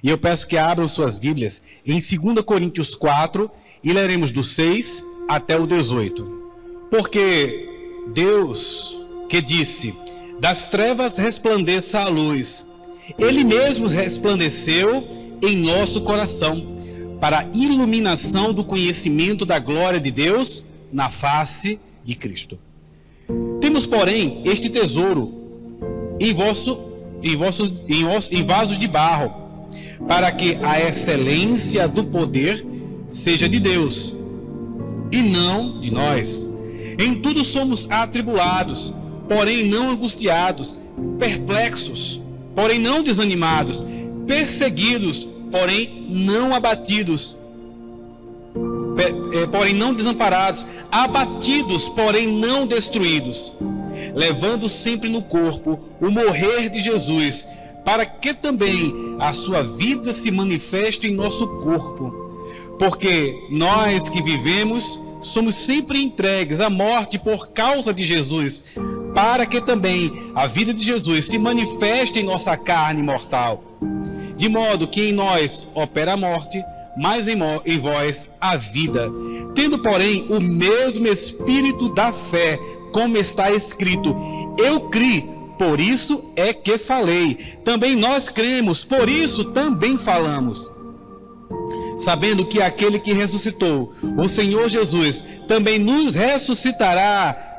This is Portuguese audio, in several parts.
E eu peço que abram suas Bíblias em 2 Coríntios 4 e leremos do 6 até o 18. Porque Deus que disse, das trevas resplandeça a luz, Ele mesmo resplandeceu em nosso coração, para a iluminação do conhecimento da glória de Deus na face de Cristo. Temos, porém, este tesouro em vasos de barro, para que a excelência do poder seja de Deus, e não de nós. Em tudo somos atribulados, porém não angustiados, perplexos, porém não desanimados, perseguidos, porém não abatidos, porém não desamparados, abatidos, porém não destruídos, levando sempre no corpo o morrer de Jesus, para que também a sua vida se manifeste em nosso corpo. Porque nós que vivemos somos sempre entregues à morte por causa de Jesus, para que também a vida de Jesus se manifeste em nossa carne mortal. De modo que em nós opera a morte, mas em vós a vida. Tendo, porém, o mesmo espírito da fé, como está escrito, eu criei, por isso é que falei. Também nós cremos, por isso também falamos. Sabendo que aquele que ressuscitou, o Senhor Jesus, também nos ressuscitará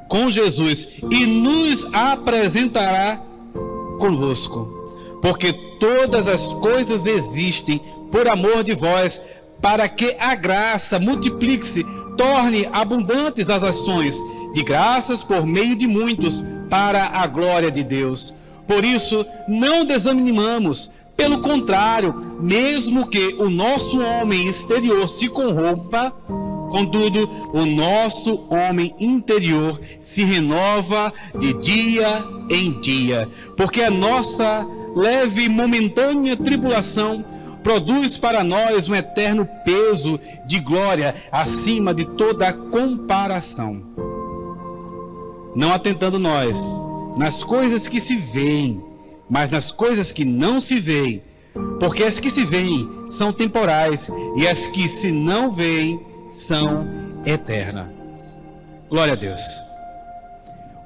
com Jesus e nos apresentará convosco. Porque todas as coisas existem por amor de vós, para que a graça multiplique-se, torne abundantes as ações de graças por meio de muitos, para a glória de Deus. Por isso, não desanimamos, pelo contrário, mesmo que o nosso homem exterior se corrompa, contudo, o nosso homem interior se renova de dia em dia, porque a nossa leve e momentânea tribulação produz para nós um eterno peso de glória acima de toda comparação. Não atentando nós nas coisas que se veem, mas nas coisas que não se veem, porque as que se veem são temporais e as que se não veem são eternas. Glória a Deus.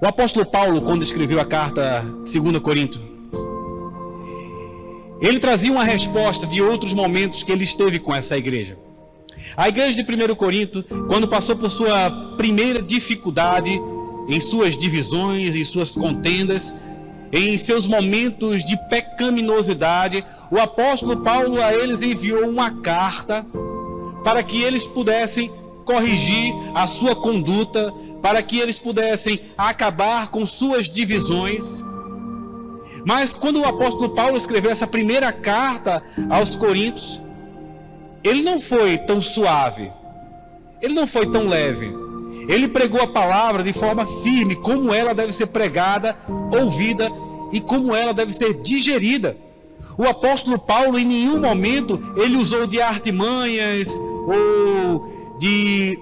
O apóstolo Paulo, quando escreveu a carta 2 Coríntios, ele trazia uma resposta de outros momentos que ele esteve com essa igreja. A igreja de 1 Corinto, quando passou por sua primeira dificuldade, em suas divisões, em suas contendas, em seus momentos de pecaminosidade, o apóstolo Paulo a eles enviou uma carta para que eles pudessem corrigir a sua conduta, para que eles pudessem acabar com suas divisões. Mas quando o apóstolo Paulo escreveu essa primeira carta aos Coríntios, ele não foi tão suave, ele não foi tão leve. Ele pregou a palavra de forma firme, como ela deve ser pregada, ouvida e como ela deve ser digerida. O apóstolo Paulo, em nenhum momento, ele usou de artimanhas ou de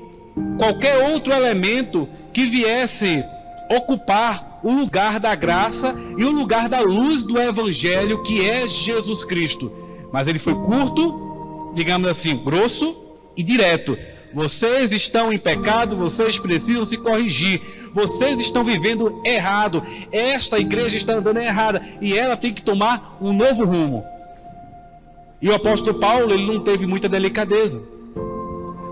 qualquer outro elemento que viesse ocupar o lugar da graça e o lugar da luz do evangelho, que é Jesus Cristo. Mas ele foi curto, digamos assim, grosso e direto. Vocês estão em pecado, vocês precisam se corrigir. Vocês estão vivendo errado. Esta igreja está andando errada e ela tem que tomar um novo rumo. E o apóstolo Paulo, ele não teve muita delicadeza,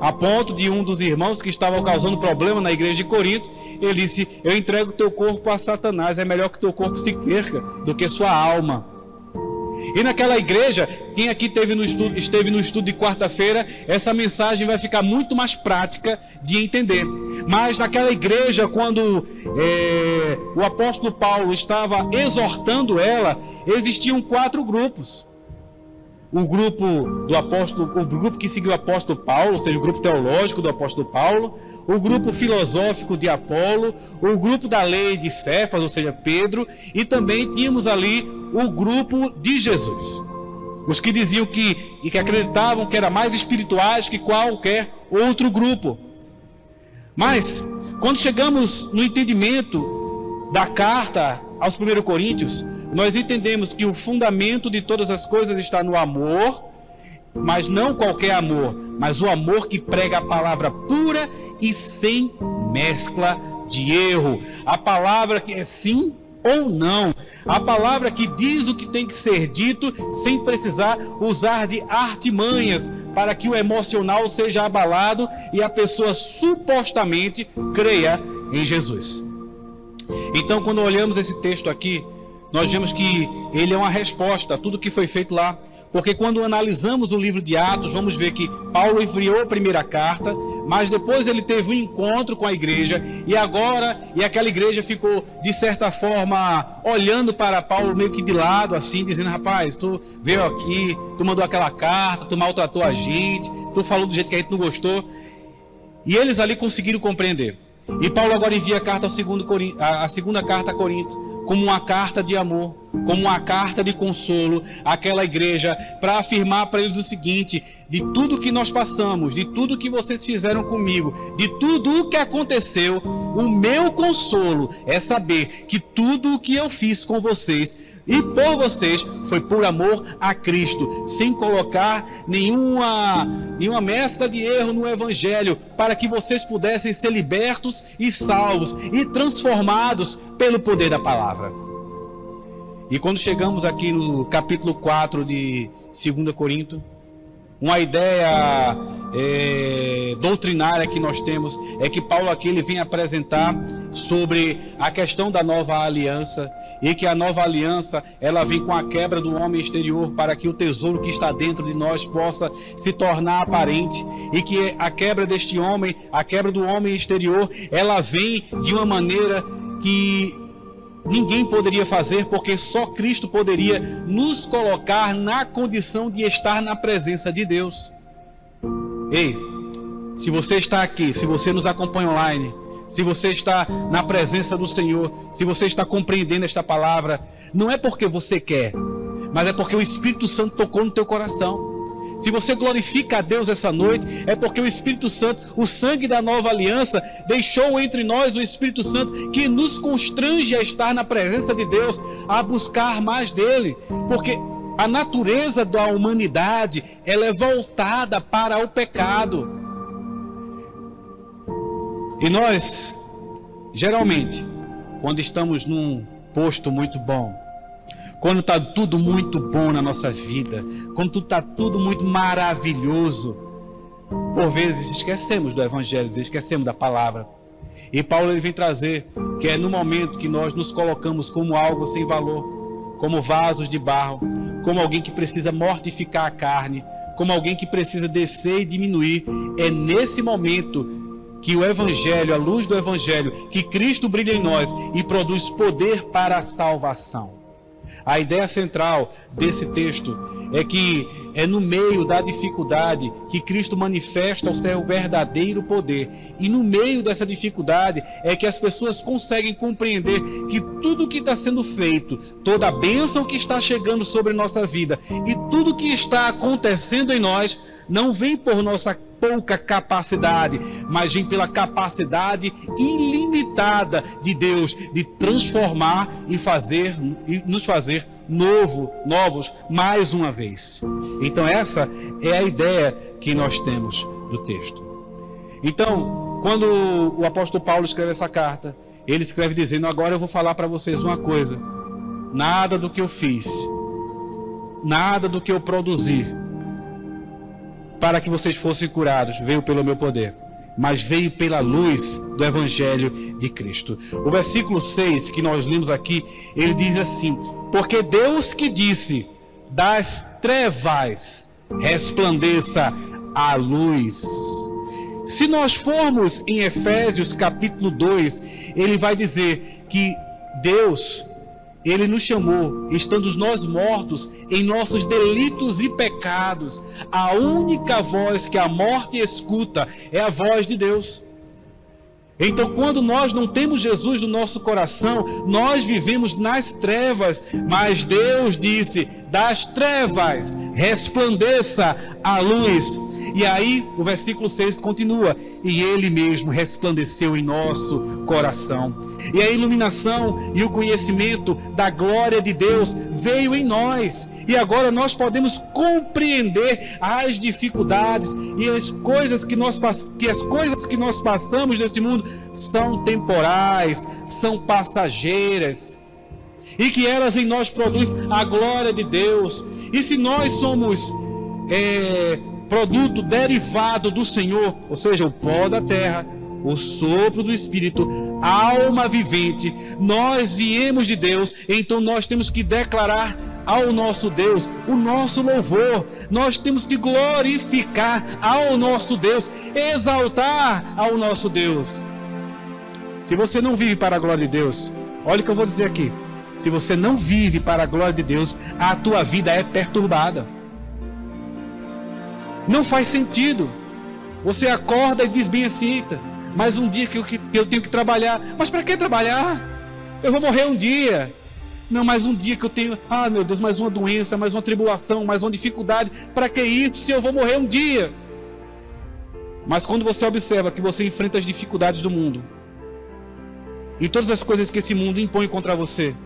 a ponto de um dos irmãos que estavam causando problema na igreja de Corinto, ele disse: eu entrego teu corpo a Satanás, é melhor que teu corpo se perca do que sua alma. E naquela igreja, quem aqui esteve no estudo de quarta-feira, essa mensagem vai ficar muito mais prática de entender. Mas naquela igreja, quando o apóstolo Paulo estava exortando ela, existiam 4 grupos. O grupo que seguiu o apóstolo Paulo, ou seja, o grupo teológico do apóstolo Paulo, o grupo filosófico de Apolo, o grupo da lei de Cefas, ou seja, Pedro, e também tínhamos ali o grupo de Jesus. Os que diziam que acreditavam que eram mais espirituais que qualquer outro grupo. Mas, quando chegamos no entendimento da carta aos 1 Coríntios, nós entendemos que o fundamento de todas as coisas está no amor, mas não qualquer amor, mas o amor que prega a palavra pura e sem mescla de erro. A palavra que é sim ou não. A palavra que diz o que tem que ser dito sem precisar usar de artimanhas para que o emocional seja abalado e a pessoa supostamente creia em Jesus. Então, quando olhamos esse texto aqui, nós vemos que ele é uma resposta a tudo que foi feito lá. Porque quando analisamos o livro de Atos, vamos ver que Paulo enviou a primeira carta, mas depois ele teve um encontro com a igreja, e aquela igreja ficou, de certa forma, olhando para Paulo meio que de lado, assim, dizendo: rapaz, tu veio aqui, tu mandou aquela carta, tu maltratou a gente, tu falou do jeito que a gente não gostou. E eles ali conseguiram compreender. E Paulo agora envia a segunda carta a Corinto, como uma carta de amor, como uma carta de consolo àquela igreja, para afirmar para eles o seguinte: de tudo que nós passamos, de tudo que vocês fizeram comigo, de tudo o que aconteceu, o meu consolo é saber que tudo o que eu fiz com vocês e por vocês foi por amor a Cristo, sem colocar nenhuma mescla de erro no Evangelho, para que vocês pudessem ser libertos e salvos e transformados pelo poder da palavra. E quando chegamos aqui no capítulo 4 de 2 Coríntios, uma ideia doutrinária que nós temos é que Paulo aqui ele vem apresentar sobre a questão da nova aliança, e que a nova aliança ela vem com a quebra do homem exterior, para que o tesouro que está dentro de nós possa se tornar aparente, e que a quebra deste homem, a quebra do homem exterior, ela vem de uma maneira que ninguém poderia fazer, porque só Cristo poderia nos colocar na condição de estar na presença de Deus. Ei, se você está aqui, se você nos acompanha online, se você está na presença do Senhor, se você está compreendendo esta palavra, não é porque você quer, mas é porque o Espírito Santo tocou no teu coração. Se você glorifica a Deus essa noite, é porque o Espírito Santo, o sangue da nova aliança, deixou entre nós o Espírito Santo que nos constrange a estar na presença de Deus, a buscar mais dele. Porque a natureza da humanidade, ela é voltada para o pecado. E nós, geralmente, quando estamos num posto muito bom, quando está tudo muito bom na nossa vida, quando está tudo muito maravilhoso, por vezes esquecemos do Evangelho, esquecemos da palavra. E Paulo ele vem trazer que é no momento que nós nos colocamos como algo sem valor, como vasos de barro, como alguém que precisa mortificar a carne, como alguém que precisa descer e diminuir. É nesse momento que o Evangelho, a luz do Evangelho, que Cristo brilha em nós e produz poder para a salvação. A ideia central desse texto é que é no meio da dificuldade que Cristo manifesta o seu verdadeiro poder. E no meio dessa dificuldade é que as pessoas conseguem compreender que tudo que está sendo feito, toda a bênção que está chegando sobre nossa vida e tudo que está acontecendo em nós, não vem por nossa pouca capacidade, mas vem pela capacidade ilimitada de Deus de transformar e nos fazer novos mais uma vez. Então essa é a ideia que nós temos do texto. Então, quando o apóstolo Paulo escreve essa carta, ele escreve dizendo: agora eu vou falar para vocês uma coisa, nada do que eu fiz, nada do que eu produzi para que vocês fossem curados veio pelo meu poder, mas veio pela luz do Evangelho de Cristo. O versículo 6 que nós lemos aqui, ele diz assim: porque Deus que disse, das trevas resplandeça a luz. Se nós formos em Efésios capítulo 2, ele vai dizer que Deus, ele nos chamou, estando nós mortos em nossos delitos e pecados. A única voz que a morte escuta é a voz de Deus. Então, quando nós não temos Jesus no nosso coração, nós vivemos nas trevas. Mas Deus disse: das trevas resplandeça a luz. E aí o versículo 6 continua: e Ele mesmo resplandeceu em nosso coração. E a iluminação e o conhecimento da glória de Deus veio em nós. E agora nós podemos compreender as dificuldades e as coisas que nós passamos nesse mundo são temporais, são passageiras. E que elas em nós produzem a glória de Deus. E se nós somos produto derivado do Senhor, ou seja, o pó da terra, o sopro do Espírito, alma vivente, nós viemos de Deus, então nós temos que declarar ao nosso Deus o nosso louvor, nós temos que glorificar ao nosso Deus, exaltar ao nosso Deus. Se você não vive para a glória de Deus, olha o que eu vou dizer aqui: se você não vive para a glória de Deus, a tua vida é perturbada. Não faz sentido. Você acorda e diz bem assim: mais um dia que eu tenho que trabalhar. Mas para que trabalhar? Eu vou morrer um dia. Não, mais um dia que eu tenho. Ah, meu Deus, mais uma doença, mais uma tribulação, mais uma dificuldade. Para que isso se eu vou morrer um dia? Mas quando você observa que você enfrenta as dificuldades do mundo e todas as coisas que esse mundo impõe contra você,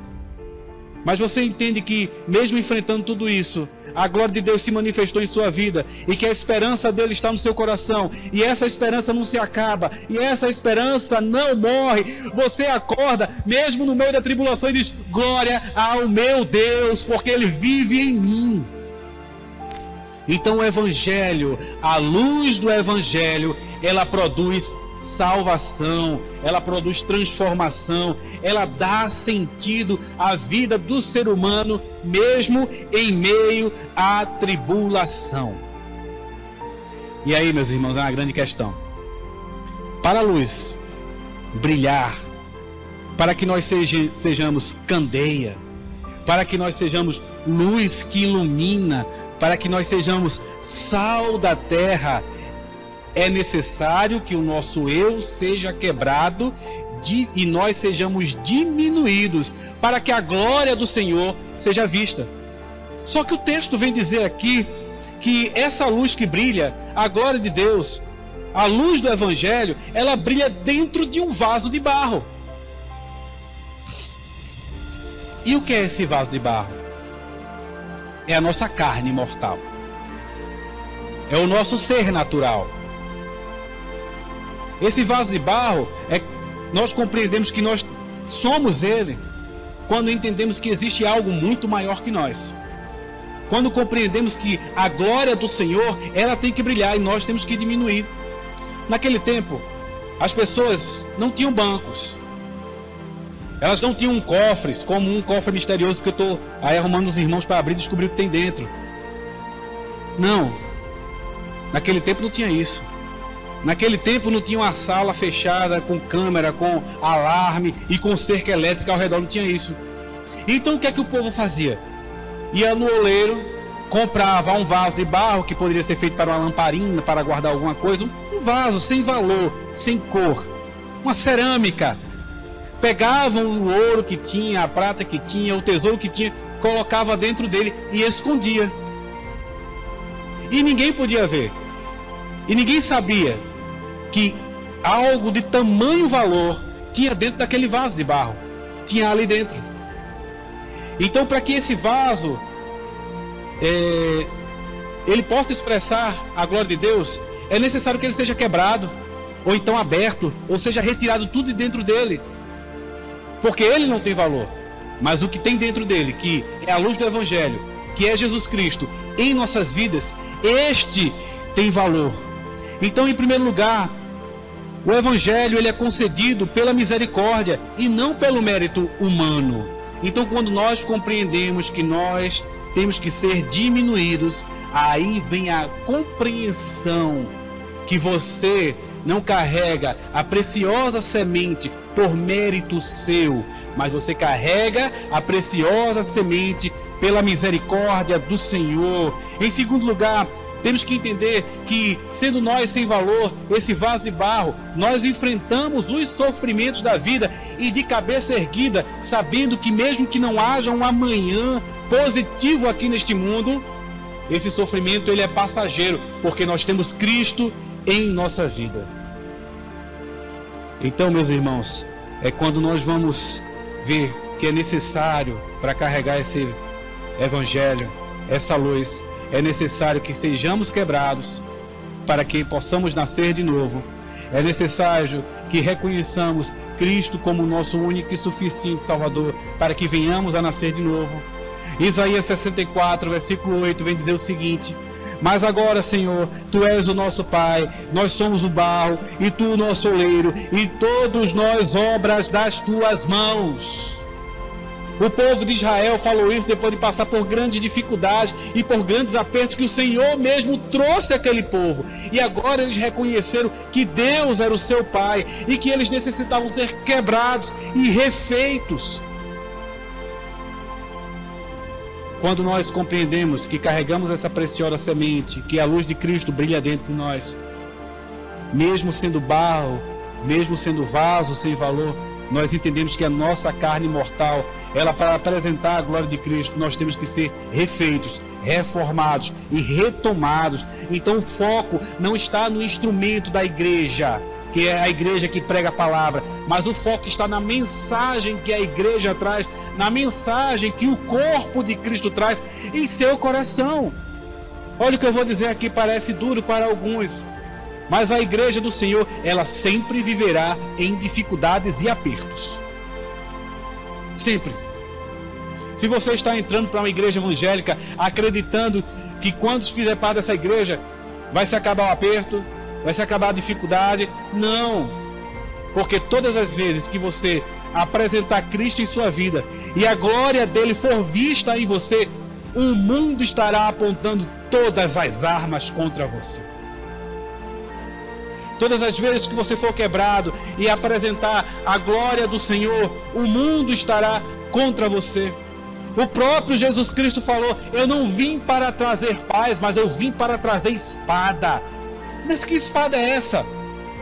mas você entende que mesmo enfrentando tudo isso, a glória de Deus se manifestou em sua vida e que a esperança dele está no seu coração, e essa esperança não se acaba, e essa esperança não morre. Você acorda mesmo no meio da tribulação e diz: glória ao meu Deus, porque ele vive em mim. Então o Evangelho, a luz do Evangelho, ela produz salvação, ela produz transformação, ela dá sentido à vida do ser humano, mesmo em meio à tribulação. E aí, meus irmãos, é uma grande questão. Para a luz brilhar, para que nós sejamos candeia, para que nós sejamos luz que ilumina, para que nós sejamos sal da terra, é necessário que o nosso eu seja quebrado e nós sejamos diminuídos, para que a glória do Senhor seja vista. Só que o texto vem dizer aqui que essa luz que brilha, a glória de Deus, a luz do Evangelho, ela brilha dentro de um vaso de barro. E o que é esse vaso de barro? É a nossa carne mortal, é o nosso ser natural. Esse vaso de barro, nós compreendemos que nós somos ele quando entendemos que existe algo muito maior que nós. Quando compreendemos que a glória do Senhor, ela tem que brilhar e nós temos que diminuir. Naquele tempo, as pessoas não tinham bancos. Elas não tinham cofres, como um cofre misterioso que eu estou aí arrumando os irmãos para abrir e descobrir o que tem dentro. Não. Naquele tempo não tinha isso. Naquele tempo não tinha uma sala fechada com câmera, com alarme e com cerca elétrica ao redor, não tinha isso. Então o que é que o povo fazia? Ia no oleiro, comprava um vaso de barro que poderia ser feito para uma lamparina, para guardar alguma coisa, um vaso sem valor, sem cor, uma cerâmica. Pegavam o ouro que tinha, a prata que tinha, o tesouro que tinha, colocava dentro dele e escondia. E ninguém podia ver. E ninguém sabia que algo de tamanho valor tinha dentro daquele vaso de barro. Tinha ali dentro. Então, para que esse vaso ele possa expressar a glória de Deus, é necessário que ele seja quebrado, ou então aberto, ou seja retirado tudo de dentro dele. Porque ele não tem valor. Mas o que tem dentro dele, que é a luz do Evangelho, que é Jesus Cristo em nossas vidas, este tem valor. Então, em primeiro lugar, o Evangelho ele é concedido pela misericórdia e não pelo mérito humano. Então, quando nós compreendemos que nós temos que ser diminuídos, aí vem a compreensão que você não carrega a preciosa semente por mérito seu, mas você carrega a preciosa semente pela misericórdia do Senhor. Em segundo lugar, temos que entender que, sendo nós sem valor, esse vaso de barro, nós enfrentamos os sofrimentos da vida e de cabeça erguida, sabendo que mesmo que não haja um amanhã positivo aqui neste mundo, esse sofrimento ele é passageiro, porque nós temos Cristo em nossa vida. Então, meus irmãos, é quando nós vamos ver que é necessário para carregar esse evangelho, essa luz, é necessário que sejamos quebrados para que possamos nascer de novo. É necessário que reconheçamos Cristo como nosso único e suficiente Salvador para que venhamos a nascer de novo. Isaías 64, versículo 8 vem dizer o seguinte: mas agora, Senhor, Tu és o nosso Pai, nós somos o barro, e Tu o nosso oleiro, e todos nós obras das Tuas mãos. O povo de Israel falou isso depois de passar por grandes dificuldades e por grandes apertos que o Senhor mesmo trouxe àquele povo. E agora eles reconheceram que Deus era o seu Pai e que eles necessitavam ser quebrados e refeitos. Quando nós compreendemos que carregamos essa preciosa semente, que a luz de Cristo brilha dentro de nós, mesmo sendo barro, mesmo sendo vaso sem valor, nós entendemos que a nossa carne mortal, ela, para apresentar a glória de Cristo, nós temos que ser refeitos, reformados e retomados. Então o foco não está no instrumento da igreja, que é a igreja que prega a palavra, mas o foco está na mensagem que a igreja traz, na mensagem que o corpo de Cristo traz em seu coração. Olha o que eu vou dizer aqui, parece duro para alguns, mas a igreja do Senhor, ela sempre viverá em dificuldades e apertos. Sempre. Se você está entrando para uma igreja evangélica acreditando que quando fizer parte dessa igreja vai se acabar o aperto, vai se acabar a dificuldade, não. Porque todas as vezes que você apresentar Cristo em sua vida e a glória dele for vista em você, o mundo estará apontando todas as armas contra você. Todas as vezes que você for quebrado e apresentar a glória do Senhor, o mundo estará contra você. O próprio Jesus Cristo falou: eu não vim para trazer paz, mas eu vim para trazer espada. Mas que espada é essa?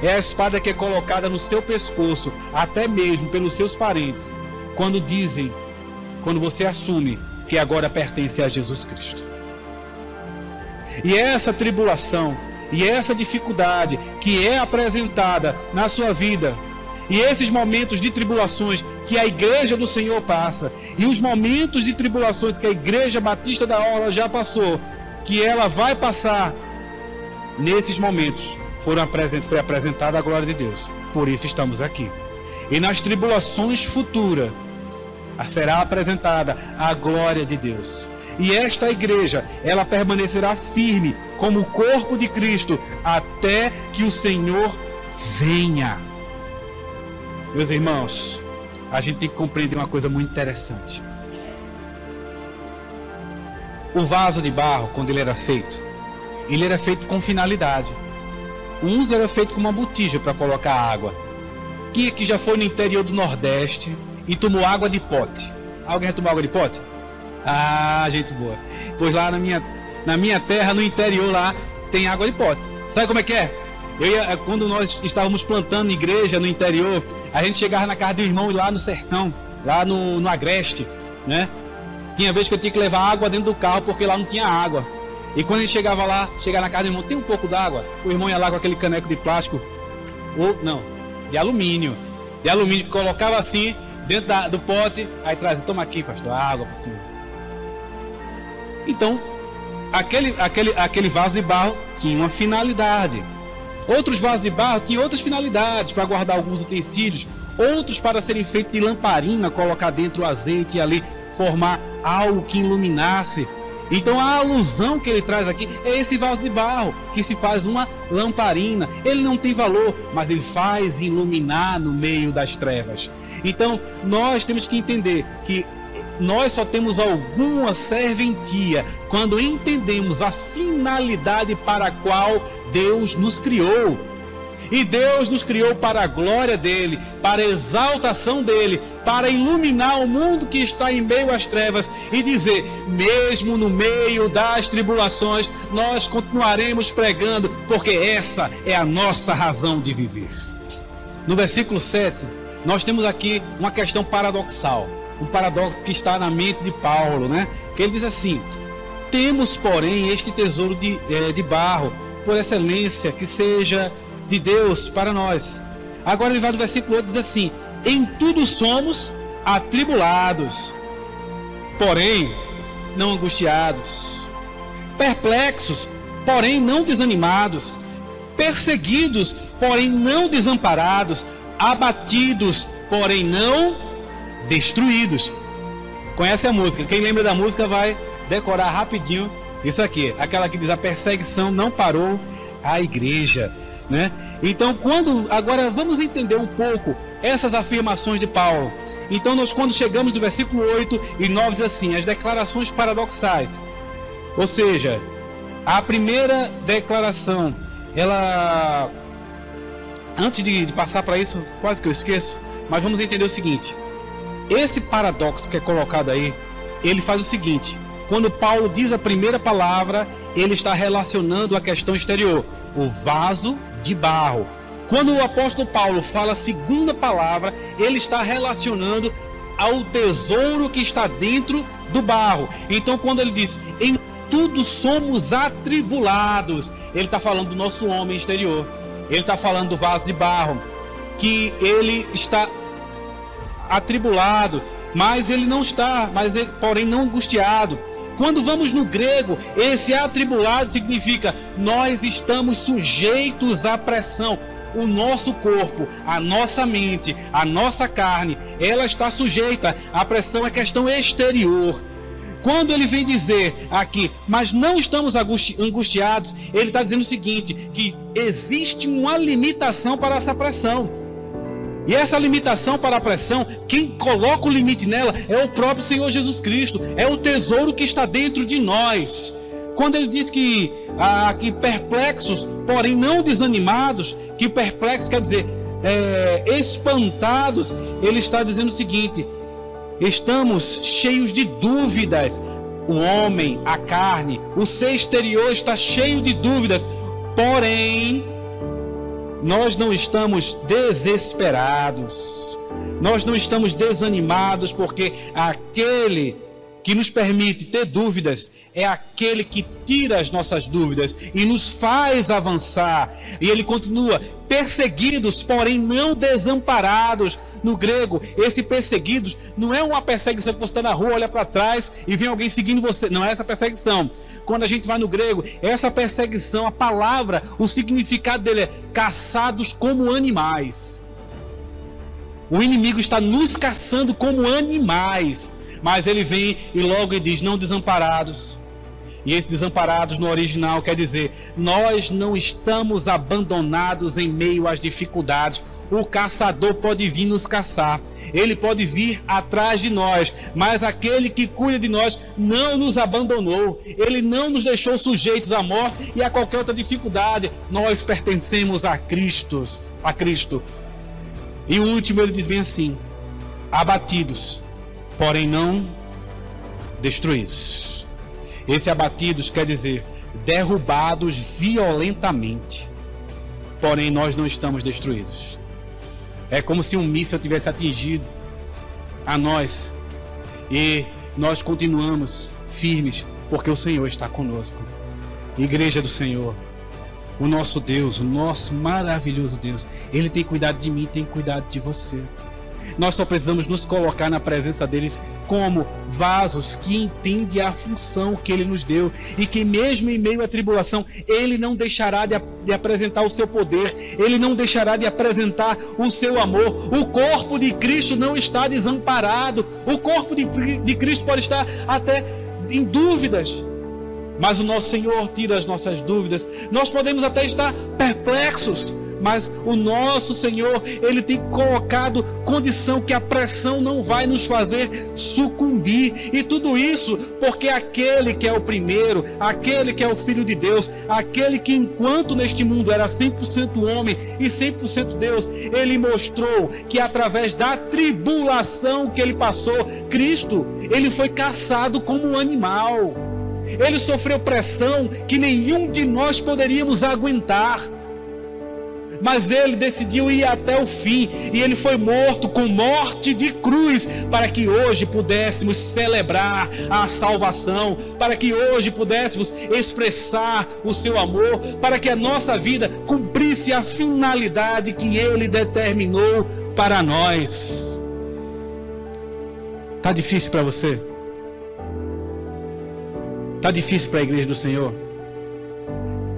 É a espada que é colocada no seu pescoço, até mesmo pelos seus parentes, quando você assume que agora pertence a Jesus Cristo. E essa tribulação, e essa dificuldade que é apresentada na sua vida, e esses momentos de tribulações que a igreja do Senhor passa, e os momentos de tribulações que a igreja batista da Orla já passou, que ela vai passar, nesses momentos foi apresentada a glória de Deus. Por isso estamos aqui. E nas tribulações futuras será apresentada a glória de Deus. E esta igreja, ela permanecerá firme como o corpo de Cristo até que o Senhor venha. Meus irmãos, a gente tem que compreender uma coisa muito interessante. O vaso de barro, quando ele era feito com finalidade. Uns era feito com uma botija para colocar água. Quem aqui já foi no interior do Nordeste e tomou água de pote? Alguém já tomou água de pote? Ah, gente boa. Pois lá na minha terra, no interior lá, tem água de pote. Sabe como é que é? Quando nós estávamos plantando igreja no interior, a gente chegava na casa do irmão lá no sertão, lá no Agreste, né? Tinha vez que eu tinha que levar água dentro do carro porque lá não tinha água. E quando a gente chegava na casa do irmão, tem um pouco d'água? O irmão ia lá com aquele caneco de plástico, de alumínio, colocava assim dentro do pote, aí trazia: toma aqui, pastor, água para o senhor. Então, aquele vaso de barro tinha uma finalidade. Outros vasos de barro tinham outras finalidades, para guardar alguns utensílios, outros para serem feitos de lamparina, colocar dentro o azeite e ali formar algo que iluminasse. Então a alusão que ele traz aqui é esse vaso de barro, que se faz uma lamparina. Ele não tem valor, mas ele faz iluminar no meio das trevas. Então nós temos que entender que nós só temos alguma serventia quando entendemos a finalidade para a qual Deus nos criou. E Deus nos criou para a glória dele, para a exaltação dele, para iluminar o mundo que está em meio às trevas e dizer: mesmo no meio das tribulações, nós continuaremos pregando, porque essa é a nossa razão de viver. No versículo 7, nós temos aqui uma questão paradoxal, um paradoxo que está na mente de Paulo, né? Que ele diz assim: temos, porém, este tesouro de barro, por excelência, que seja de Deus para nós. Agora ele vai do versículo 8 e diz assim: em tudo somos atribulados, porém não angustiados, perplexos, porém não desanimados, perseguidos, porém não desamparados, abatidos, porém não destruídos. Conhece a música? Quem lembra da música vai decorar rapidinho isso aqui, aquela que diz: a perseguição não parou a igreja, né? Então, agora vamos entender um pouco essas afirmações de Paulo. Então, quando chegamos no versículo 8 e 9, diz assim: as declarações paradoxais. Ou seja, a primeira declaração, ela, antes de passar para isso, quase que eu esqueço, mas vamos entender o seguinte: esse paradoxo que é colocado aí, ele faz o seguinte: quando Paulo diz a primeira palavra, ele está relacionando a questão exterior, o vaso de barro. Quando o apóstolo Paulo fala a segunda palavra, ele está relacionando ao tesouro que está dentro do barro. Então, quando ele diz: em tudo somos atribulados, ele está falando do nosso homem exterior. Ele está falando do vaso de barro, que ele está atribulado, mas ele não está, porém não angustiado. Quando vamos no grego, esse atribulado significa nós estamos sujeitos à pressão. O nosso corpo, a nossa mente, a nossa carne, ela está sujeita à pressão, é questão exterior. Quando ele vem dizer aqui, mas não estamos angustiados, ele está dizendo o seguinte: que existe uma limitação para essa pressão. E essa limitação para a pressão, quem coloca o limite nela é o próprio Senhor Jesus Cristo, é o tesouro que está dentro de nós. Quando ele diz que perplexos, porém não desanimados, que perplexos quer dizer espantados, ele está dizendo o seguinte: estamos cheios de dúvidas. O homem, a carne, o ser exterior está cheio de dúvidas, porém nós não estamos desesperados, nós não estamos desanimados, porque aquele que nos permite ter dúvidas é aquele que tira as nossas dúvidas e nos faz avançar. E ele continua: perseguidos, porém não desamparados. No grego, esse perseguidos não é uma perseguição que você está na rua, olha para trás e vem alguém seguindo você. Não é essa perseguição. Quando a gente vai no grego, essa perseguição, a palavra, o significado dele é caçados como animais. O inimigo está nos caçando como animais. Mas ele vem e logo diz: não desamparados. E esse desamparados no original quer dizer: nós não estamos abandonados em meio às dificuldades. O caçador pode vir nos caçar, ele pode vir atrás de nós, mas aquele que cuida de nós não nos abandonou, ele não nos deixou sujeitos à morte e a qualquer outra dificuldade. Nós pertencemos a Cristo. E o último ele diz bem assim: abatidos, porém não destruídos. Esse abatidos quer dizer derrubados violentamente, porém nós não estamos destruídos. É como se um míssil tivesse atingido a nós e nós continuamos firmes, porque o Senhor está conosco. Igreja do Senhor, o nosso Deus, o nosso maravilhoso Deus, Ele tem cuidado de mim, tem cuidado de você. Nós só precisamos nos colocar na presença deles como vasos que entendem a função que Ele nos deu, e que mesmo em meio à tribulação Ele não deixará de apresentar o seu poder, Ele não deixará de apresentar o seu amor. O corpo de Cristo não está desamparado, o corpo de Cristo pode estar até em dúvidas, mas o nosso Senhor tira as nossas dúvidas. Nós podemos até estar perplexos, mas o nosso Senhor, Ele tem colocado condição que a pressão não vai nos fazer sucumbir. E tudo isso porque aquele que é o primeiro, aquele que é o Filho de Deus, aquele que enquanto neste mundo era 100% homem e 100% Deus, Ele mostrou que através da tribulação que Ele passou, Cristo, Ele foi caçado como um animal. Ele sofreu pressão que nenhum de nós poderíamos aguentar. Mas ele decidiu ir até o fim, e ele foi morto com morte de cruz, para que hoje pudéssemos celebrar a salvação, para que hoje pudéssemos expressar o seu amor, para que a nossa vida cumprisse a finalidade que ele determinou para nós. Está difícil para você? Está difícil para a igreja do Senhor?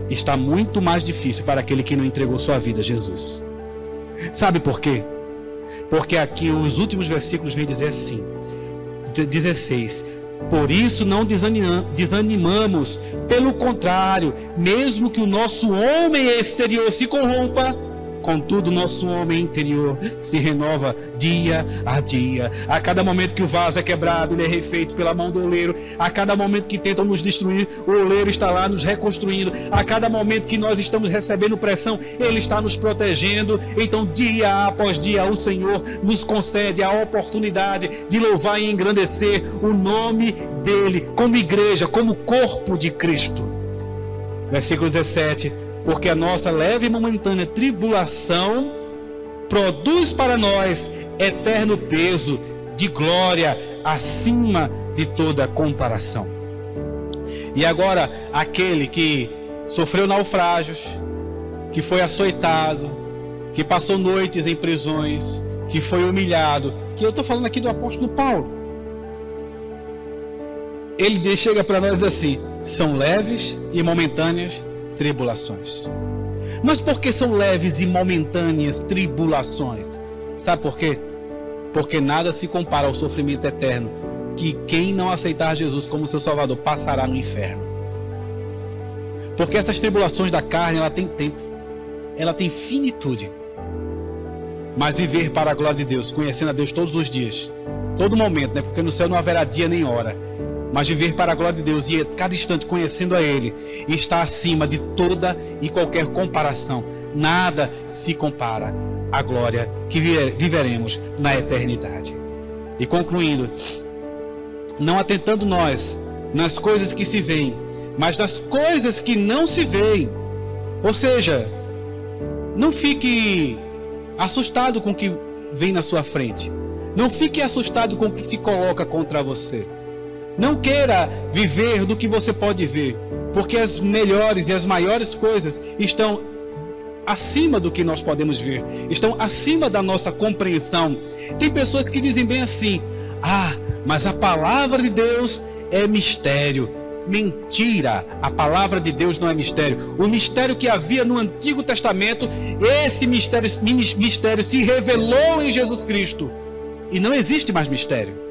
Está muito mais difícil para aquele que não entregou sua vida a Jesus. Sabe por quê? Porque aqui os últimos versículos vêm dizer assim, 16: por isso não desanimamos, pelo contrário, mesmo que o nosso homem exterior se corrompa, contudo nosso homem interior se renova dia a dia. A cada momento que o vaso é quebrado, ele é refeito pela mão do oleiro. A cada momento que tentam nos destruir, o oleiro está lá nos reconstruindo. A cada momento que nós estamos recebendo pressão, ele está nos protegendo. Então, dia após dia, o Senhor nos concede a oportunidade de louvar e engrandecer o nome dele, como igreja, como corpo de Cristo. Versículo 17: porque a nossa leve e momentânea tribulação produz para nós eterno peso de glória acima de toda comparação. E agora, aquele que sofreu naufrágios, que foi açoitado, que passou noites em prisões, que foi humilhado, que eu estou falando aqui do apóstolo Paulo, ele chega para nós assim: são leves e momentâneas tribulações. Mas por que são leves e momentâneas tribulações? Sabe por quê? Porque nada se compara ao sofrimento eterno que quem não aceitar Jesus como seu Salvador passará no inferno. Porque essas tribulações da carne, ela tem tempo, ela tem finitude. Mas viver para a glória de Deus, conhecendo a Deus todos os dias, todo momento, né? Porque no céu não haverá dia nem hora. Mas viver para a glória de Deus e a cada instante conhecendo a Ele, está acima de toda e qualquer comparação. Nada se compara à glória que viveremos na eternidade. E concluindo: não atentando nós nas coisas que se veem, mas nas coisas que não se veem. Ou seja, não fique assustado com o que vem na sua frente. Não fique assustado com o que se coloca contra você. Não queira viver do que você pode ver, porque as melhores e as maiores coisas estão acima do que nós podemos ver, estão acima da nossa compreensão. Tem pessoas que dizem bem assim: ah, mas a palavra de Deus é mistério. Mentira, a palavra de Deus não é mistério. O mistério que havia no Antigo Testamento, esse mistério se revelou em Jesus Cristo, e não existe mais mistério.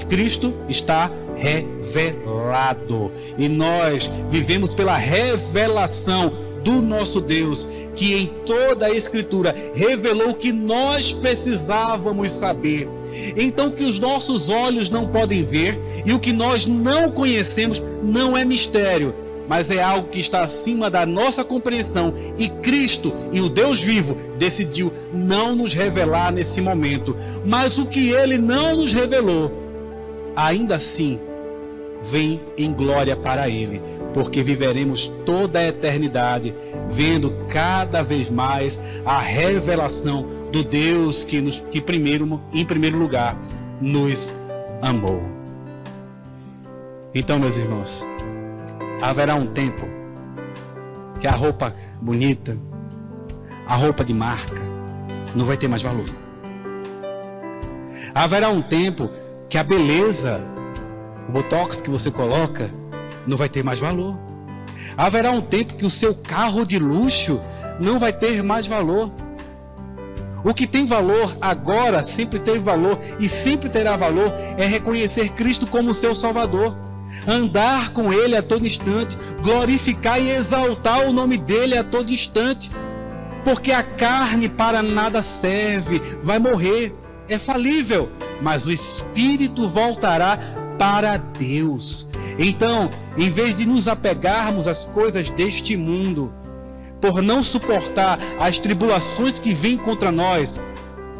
Cristo está revelado, e nós vivemos pela revelação do nosso Deus, que em toda a Escritura revelou o que nós precisávamos saber. Então, o que os nossos olhos não podem ver e o que nós não conhecemos não é mistério, mas é algo que está acima da nossa compreensão, e Cristo e o Deus vivo decidiu não nos revelar nesse momento. Mas o que Ele não nos revelou, ainda assim vem em glória para Ele, porque viveremos toda a eternidade vendo cada vez mais a revelação do Deus que em primeiro lugar nos amou. Então, meus irmãos, haverá um tempo que a roupa bonita, a roupa de marca, não vai ter mais valor. Haverá um tempo que a beleza, o botox que você coloca, não vai ter mais valor. Haverá um tempo que o seu carro de luxo não vai ter mais valor. O que tem valor agora, sempre teve valor e sempre terá valor, é reconhecer Cristo como seu Salvador, andar com Ele a todo instante, glorificar e exaltar o nome dEle a todo instante, porque a carne para nada serve, vai morrer, é falível, mas o Espírito voltará para Deus. Então, em vez de nos apegarmos às coisas deste mundo, por não suportar as tribulações que vêm contra nós,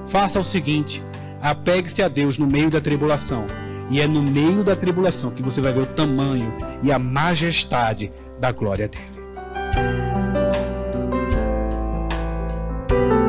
faça o seguinte: apegue-se a Deus no meio da tribulação, e é no meio da tribulação que você vai ver o tamanho e a majestade da glória dele. Amém.